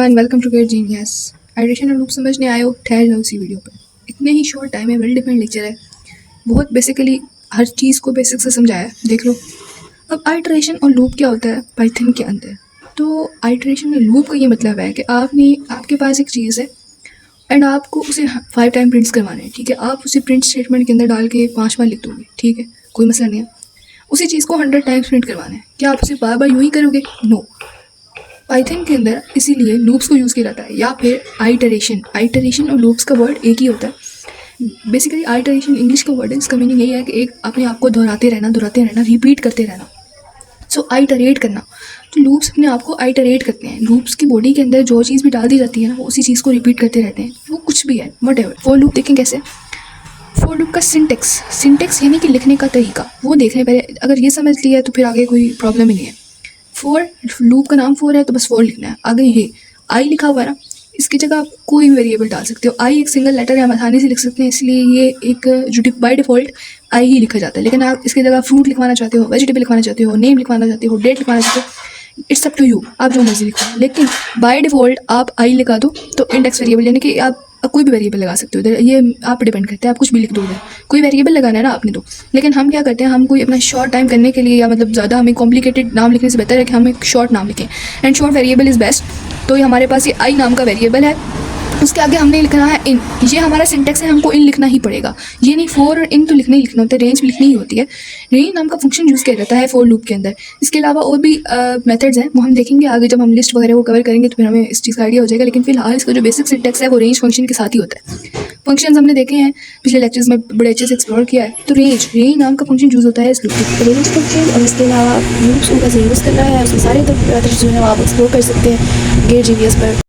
Everyone, welcome to gate genius. Iteration और loop समझने आए हो, ठहर जाओ इसी वीडियो पर। इतने ही शॉर्ट टाइम है, वेल डिफाइंड लेक्चर है, बहुत बेसिकली हर चीज़ को बेसिक से समझाया है, देख लो। अब आइट्रेशन और लूप क्या होता है पाइथन के अंदर? तो आइट्रेशन और लूप का ये मतलब है कि आपके पास एक चीज़ है एंड आपको उसे 5 टाइम प्रिंट्स करवाने हैं, ठीक है। आप उसे प्रिंट स्टेटमेंट के अंदर डाल के 5 बार लिख दोगे, ठीक है, कोई मसला नहीं है। उसी चीज़ को 100 टाइम्स प्रिंट करवाना है, क्या आप उसे बार बार यूँ ही करोगे? नो। पाइथन के अंदर इसीलिए लूप्स को यूज़ किया जाता है, या फिर आइटरेशन और लूप्स का वर्ड एक ही होता है। बेसिकली आइटरेशन इंग्लिश का वर्ड है, इसका मीनिंग यही है कि एक अपने आप को दोहराते रहना, रिपीट करते रहना। सो आइटरेट करना। तो लूप्स अपने आप को आइटरेट करते हैं। लूप्स की बॉडी के अंदर जो चीज़ भी डाल दी जाती है ना, वो उसी चीज़ को रिपीट करते रहते हैं, वो कुछ भी है, वट फॉर लूप देखें कैसे। फॉर लूप का सिंटेक्स यानी कि लिखने का तरीका, वो देखने पहले अगर ये समझ लिया है तो फिर आगे कोई प्रॉब्लम ही नहीं है। फोर, लूप का नाम फोर है तो बस फोर लिखना है। आगे ये आई लिखा हुआ है ना, इसकी जगह आप कोई भी वेरिएबल डाल सकते हो। आई एक सिंगल लेटर है, हम आसानी से लिख सकते हैं, इसलिए ये एक जो बाय डिफ़ॉल्ट आई ही लिखा जाता है। लेकिन आप इसकी जगह फ्रूट लिखवाना चाहते हो, वेजिटेबल लिखवाना चाहते हो, नेम लिखवाना चाहते हो, डेट लिखवाना चाहते हो, इट्स अप टू यू, आप जो मर्जी लिखो। लेकिन बाय डिफ़ॉल्ट आप आई लिखा दो तो इंडेक्स वेरिएबल यानी कि आप कोई भी वेरिएबल लगा सकते हो इधर, ये आप पे डिपेंड करते हैं, आप कुछ भी लिख दो उधर, कोई वेरिएबल लगाना है ना आपने तो। लेकिन हम क्या करते हैं, हम कोई अपना शॉर्ट टाइम करने के लिए या मतलब ज़्यादा हमें कॉम्प्लिकेटेड नाम लिखने से बेहतर है कि हम एक शॉर्ट नाम लिखें, and short variable is best. तो ये हमारे पास ये आई नाम का वेरिएबल है, उसके आगे हमने लिखना है इन। ये हमारा सिंटेक्स है, हमको इन लिखना ही पड़ेगा। ये नहीं फोर और इन तो लिखना ही लिखना होता है, रेंज भी लिखनी ही होती है। रेंज नाम का फंक्शन यूज़ किया जाता है फॉर लूप के अंदर। इसके अलावा और भी मेथड्स हैं, वो हम देखेंगे आगे जब हम लिस्ट वगैरह को कवर करेंगे, तो फिर हमें इस चीज़ का आइडिया हो जाएगा। लेकिन फिलहाल इसका जो बेसिक सिंटेक्स है वो रेंज फंक्शन के साथ ही होता है। फंक्शंस हमने देखे हैं पिछले लेक्चर्स में, बड़े अच्छे से एक्सप्लोर किया है। तो रेंज नाम का फंक्शन यूज़ होता है इस लूप के रेंज फंक्शन, और इसके अलावा लूप्स को कैसे यूज़ करना है, उसके सारे जो है वो आप एक्सप्लोर कर सकते हैं गेट जीनियस पर।